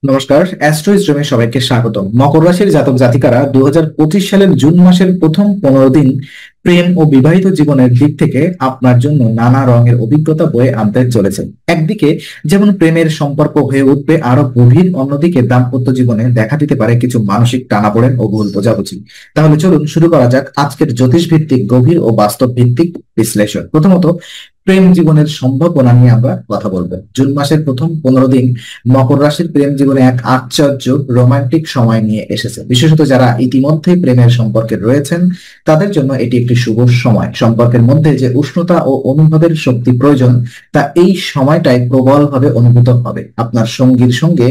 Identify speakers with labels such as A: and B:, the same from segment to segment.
A: নমস্কার, অ্যাস্ট্রোইজমে সবাইকে স্বাগতম। মকর রাশির জাতক জাতিকারা 2025 সালের জুন মাসের প্রথম 15 দিন প্রেম ও বিবাহিত জীবনের দিক থেকে আপনার জন্য নানা রঙের অভিজ্ঞতা বয়ে আনতে চলেছে। একদিকে যেমন প্রেমের সম্পর্ক হয়ে উঠবে আরো গভীর, অন্যদিকে দাম্পত্য জীবনে দেখা দিতে পারে কিছু মানসিক টানাপোড়েন ও ভুল বোঝাবুঝি। তাহলে চলুন শুরু করা যাক আজকের জ্যোতিষ ভিত্তিক গভীর ও বাস্তব ভিত্তিক বিশ্লেষণ। প্রথমত, প্রেম জীবনের সম্ভাবনা নিয়ে আমরা কথা বলবো। জুন মাসের প্রথম 15 দিন মকর রাশির প্রেম জীবনে এক আশ্চর্য রোমান্টিক সময় নিয়ে এসেছে। বিশেষত যারা ইতিমধ্যে প্রেমের সম্পর্কে রয়েছেন তাদের জন্য এটি একটি শুভ সময়। সম্পর্কের মধ্যে যে উষ্ণতা ও অনুভবের শক্তি প্রয়োজন তা এই সময়টায় প্রবলভাবে অনুভূত হবে। আপনার সঙ্গীর সঙ্গে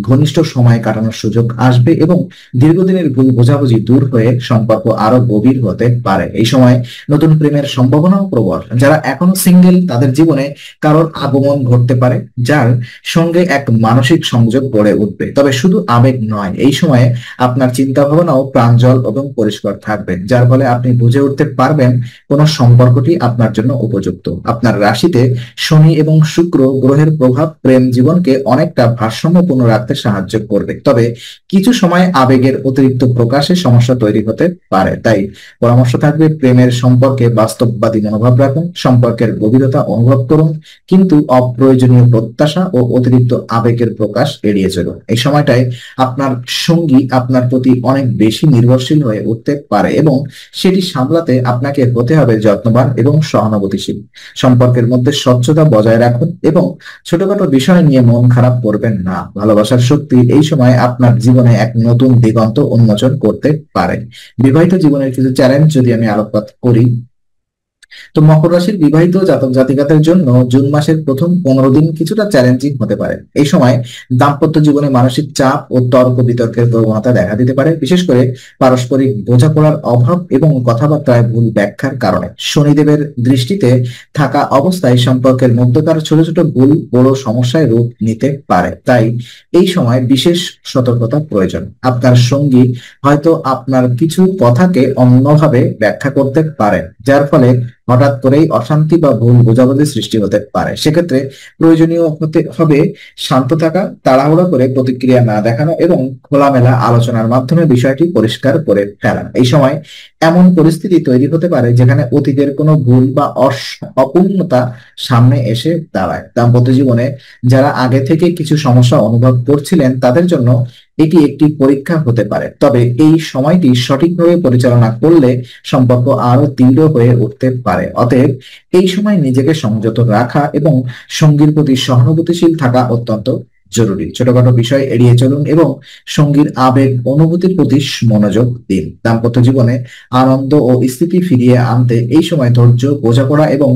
A: ঘনিষ্ঠ সময় কাটানোর সুযোগ আসবে এবং দীর্ঘদিনের ভুল বোঝাবুঝি দূর হয়ে সম্পর্ক আরো গভীর হতে পারে। এই সময় নতুন প্রেমের সম্ভাবনাও প্রবল। যারা এখনো সিঙ্গেল তাদের জীবনে কারোর আগমন ঘটতে পারে যার সঙ্গে এক মানসিক সংযোগ গড়ে উঠবে। তবে শুধু আবেগ নয়, এই সময়ে আপনার চিন্তা ভাবনাও প্রাঞ্জল এবং পরিষ্কার থাকবে, যার ফলে আপনি বুঝে উঠতে পারবেন কোন সম্পর্কটি আপনার জন্য উপযুক্ত। আপনার রাশিতে শনি এবং শুক্র গ্রহের প্রভাব প্রেম জীবনকে অনেকটা ভারসাম্যপূর্ণ রাখতে সাহায্য করবে। তবে কিছু সময় আবেগের অতিরিক্ত প্রকাশে সমস্যা তৈরি হতে পারে। তাই পরামর্শ থাকবে, প্রেমের সম্পর্কে বাস্তববাদী মনোভাব রাখুন, সম্পর্কের গভীরতা অনুভব করুন, কিন্তু অপ্রয়োজনীয় প্রত্যাশা ও অতিরিক্ত আবেগের প্রকাশ এড়িয়ে চলুন। এই সময়টায় আপনার সঙ্গী আপনার প্রতি অনেক বেশি নির্ভরশীল হয়ে উঠতে পারে এবং সেটি সামলাতে আপনাকে হতে হবে যত্নবান এবং সহানুভূতিশীল। সম্পর্কের মধ্যে স্বচ্ছতা বজায় রাখুন এবং ছোটখাটো বিষয় নিয়ে মন খারাপ করবেন না। ভালোবাসার শক্তি এই সময় আপনার জীবনে এক নতুন দিগন্ত উন্মোচন করতে পারে। বিবাহিত জীবনের কিছু চ্যালেঞ্জ যদি আমি আলোকপাত করি, তো মকর রাশির বিবাহিত জাতক জাতিকাদের জন্য জুন মাসের প্রথম 15 দিন কিছুটা চ্যালেঞ্জিং হতে পারে। এই সময় দাম্পত্য জীবনে মানসিক চাপ ও তর্ক বিতর্কের প্রবণতা দেখা দিতে পারে, বিশেষ করে পারস্পরিক বোঝাপড়ার অভাব এবং কথাবার্তায় ভুল ব্যাখ্যার কারণে। শনিদেবের দৃষ্টিতে থাকা অবস্থায় সম্পর্কের মধ্যকার ছোট ছোট ভুল বড় সমস্যায় রূপ নিতে পারে। তাই এই সময় বিশেষ সতর্কতা প্রয়োজন। আপনার সঙ্গী হয়তো আপনার কিছু কথাকে অন্যভাবে ব্যাখ্যা করতে পারেন, যার ফলে হঠাৎ করেই অশান্তি বা ভুল বোঝাবুঝি সৃষ্টি হতে পারে। সেক্ষেত্রে প্রয়োজনীয় হতে হবে শান্ত থাকা, তাড়াহুড়ো করে প্রতিক্রিয়া না দেখানো এবং খোলামেলা আলোচনার মাধ্যমে বিষয়টি পরিষ্কার করে ফেলা। এই সময় এমন পরিস্থিতি তৈরি হতে পারে যেখানে অতীতের কোনো ভুল বা অপূর্ণতা সামনে এসে দাঁড়ায়। দাম্পত্য জীবনে যারা আগে থেকে কিছু সমস্যা অনুভব করছিলেন তাদের জন্য এটি একটি পরীক্ষা হতে পারে। তবে এই সময়টি সঠিকভাবে পরিচালনা করলে সম্পর্ক আরো দৃঢ় হয়ে উঠতে পারে। অতএব এই সময় নিজেকে সংযত রাখা এবং সঙ্গীর প্রতি সহানুভূতিশীল থাকা অত্যন্ত জরুরি। ছোটখাটো বিষয় এড়িয়ে চলুন এবং সঙ্গীর আবেগ অনুভূতির প্রতি মনোযোগ দিন। দাম্পত্য জীবনে আনন্দ ও স্থিতি ফিরিয়ে আনতে এই সময় ধৈর্য, বোঝাপড়া এবং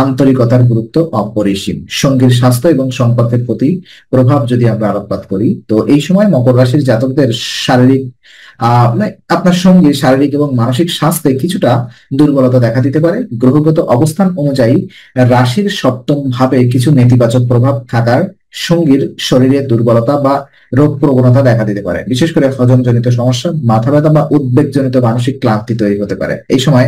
A: আন্তরিকতার গুরুত্ব অপরিসীম। সঙ্গীর স্বাস্থ্য এবং সম্পর্কের প্রতি প্রভাব যদি আমরা আলোকপাত করি, তো এই সময় মকর রাশির জাতকদের শারীরিক আপনার সঙ্গে শারীরিক এবং মানসিক স্বাস্থ্যে কিছুটা দুর্বলতা দেখা দিতে পারে। গ্রহগত অবস্থান অনুযায়ী রাশির সপ্তম ভাবে কিছু নেতিবাচক প্রভাব থাকার সঙ্গীর শরীরে দুর্বলতা বা রোগ প্রবণতা দেখা দিতে পারে। বিশেষ করে হজমজনিত সমস্যা, মাথা ব্যথা বা উদ্বেগজনিত মানসিক ক্লান্তি তৈরি হতে পারে। এই সময়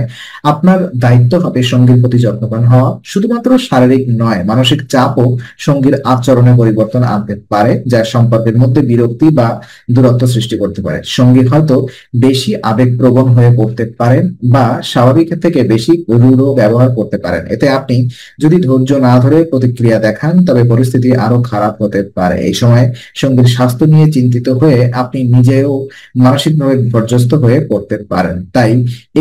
A: আপনার দায়িত্ব হবে সঙ্গীর প্রতি যত্নবান হওয়া। শুধুমাত্র শারীরিক নয়, মানসিক চাপও সঙ্গীর আচরণে পরিবর্তন আনতে পারে, যা সম্পর্কের মধ্যে বিরক্তি বা দূরত্ব সৃষ্টি করতে পারে। সঙ্গী হয়তো বেশি আবেগপ্রবণ হয়ে পড়তে পারেন বা স্বাভাবিক থেকে বেশি রূঢ় ব্যবহার করতে পারেন। এতে আপনি যদি ধৈর্য না ধরে প্রতিক্রিয়া দেখান তবে পরিস্থিতি আরো খারাপ হতে পারে। এই সময় সঙ্গীর স্বাস্থ্য নিয়ে চিন্তিত হয়ে আপনি নিজেও মানসিকভাবে বিপর্যস্ত হয়ে পড়তে পারেন। তাই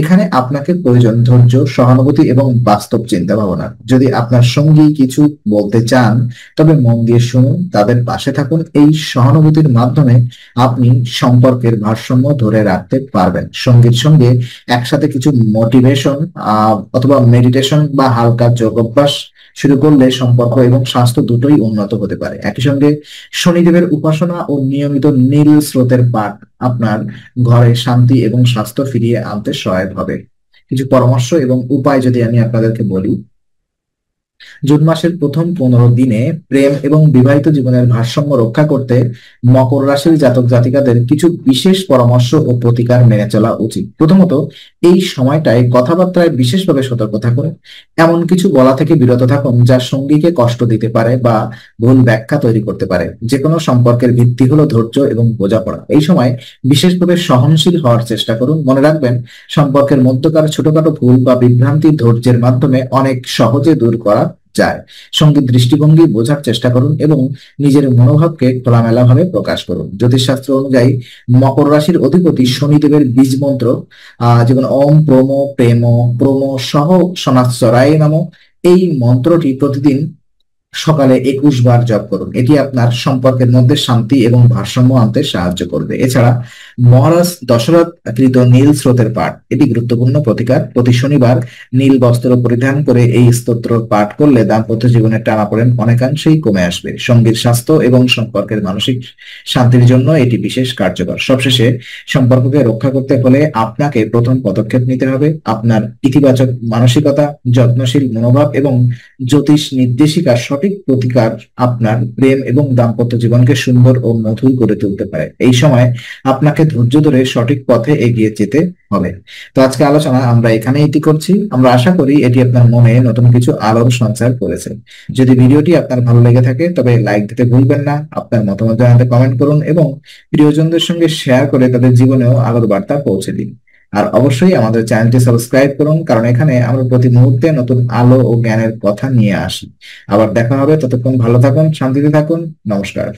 A: এখানে আপনাকে প্রয়োজন ধৈর্য, সহানুভূতি এবং বাস্তব চিন্তা ভাবনা। যদি আপনার সঙ্গী কিছু বলতে চান তবে মন দিয়ে শুনুন, তাদের পাশে থাকুন। এই সহানুভূতির মাধ্যমে আপনি সম্পর্কের ভারসাম্য ধরে রাখতে পারবেন। সঙ্গীর সঙ্গে একসাথে কিছু মোটিভেশন অথবা মেডিটেশন বা হালকা যোগ অভ্যাস শুরু করলে সম্পর্ক এবং স্বাস্থ্য দুটোই উন্নত হতে পারে। একই সঙ্গে শনিদেবের উপাসনা ও নিয়মিত নীল স্রোতের পাঠ আপনার ঘরে শান্তি এবং স্বাস্থ্য ফিরিয়ে আনতে সহায়ক হবে। কিছু পরামর্শ এবং উপায় যদি আমি আপনাদেরকে বলি, জুন মাসের প্রথম 15 দিনে প্রেম এবং বিবাহিত জীবনের ভারসাম্য রক্ষা করতে মকর রাশির জাতক জাতিকাদের কিছু বিশেষ পরামর্শ ও প্রতিকার মেনে চলা উচিত। প্রথমত, এই সময়টায় কথাবার্তায় বিশেষভাবে সতর্ক থাকুন। এমন কিছু বলা থেকে বিরত থাকুন যা সঙ্গীকে কষ্ট দিতে পারে বা ভুল ব্যাখ্যা তৈরি করতে পারে। যে কোনো সম্পর্কের ভিত্তি হলো ধৈর্য এবং বোঝাপড়া। এই সময় বিশেষভাবে সহনশীল হওয়ার চেষ্টা করুন। মনে রাখবেন, সম্পর্কের মধ্যকার ছোটখাটো ভুল বা বিভ্রান্তি ধৈর্যের মাধ্যমে অনেক সহজে দূর করা যায়। সঙ্গীত দৃষ্টিভঙ্গি বোঝার চেষ্টা করুন এবং নিজের মনোভাবকে খোলামেলা ভাবে প্রকাশ করুন। জ্যোতিষশাস্ত্র অনুযায়ী মকর রাশির অধিপতি শনিদেবের বীজ মন্ত্র যেমন ওম প্রমো প্রেম প্রমো সহ সনাৎসরায় নমঃ, এই মন্ত্রটি প্রতিদিন সকালে 21 বার জপ করুন। এটি আপনার সম্পর্কের মধ্যে শান্তি এবং ভারসাম্য আনতে সাহায্য করবে। এছাড়া মহারাজ দশরথ কৃত নীল স্রোতের পাঠ, এটি গুরুত্বপূর্ণ প্রতিকার। প্রতি শনিবার নীল বস্ত্র পরিধান করে এই স্তোত্র পাঠ করলে দাম্পত্য জীবনের টানাপোড়েন অনেকাংশেই কমে আসবে। সঙ্গীর স্বাস্থ্য এবং সম্পর্কের মানসিক শান্তির জন্য এটি বিশেষ কার্যকর। সবশেষে, সম্পর্ককে রক্ষা করতে হলে আপনাকে প্রথম পদক্ষেপ নিতে হবে। আপনার ইতিবাচক মানসিকতা, যত্নশীল মনোভাব এবং জ্যোতিষ নির্দেশিকা সঠিক প্রতিকার আপনার প্রেম এবং দাম্পত্য জীবনকে সুন্দর ও মধুর করে তুলতে পারে। এই সময় আপনাকে ধৈর্য ধরে সঠিক পথে এগিয়ে যেতে হবে। তো আজকে আলোচনা আমরা এখানে এটি করছি। আমরা আশা করি এটি আপনার মনে নতুন কিছু আলোর সঞ্চার করেছে। যদি ভিডিওটি আপনার ভালো লেগে থাকে তবে লাইক দিতে ভুলবেন না। আপনার মতামত জানাতে কমেন্ট করুন এবং প্রিয়জনদের সঙ্গে শেয়ার করে তাদের জীবনেও আলোর বার্তা পৌঁছে দিন। আর অবশ্যই আমাদের চ্যানেলটি সাবস্ক্রাইব করুন, কারণ এখানে আমরা প্রতি মুহূর্তে নতুন আলো ও জ্ঞানের কথা নিয়ে আসি। আবার দেখা হবে, ততক্ষণ ভালো থাকুন, শান্তিতে থাকুন। নমস্কার।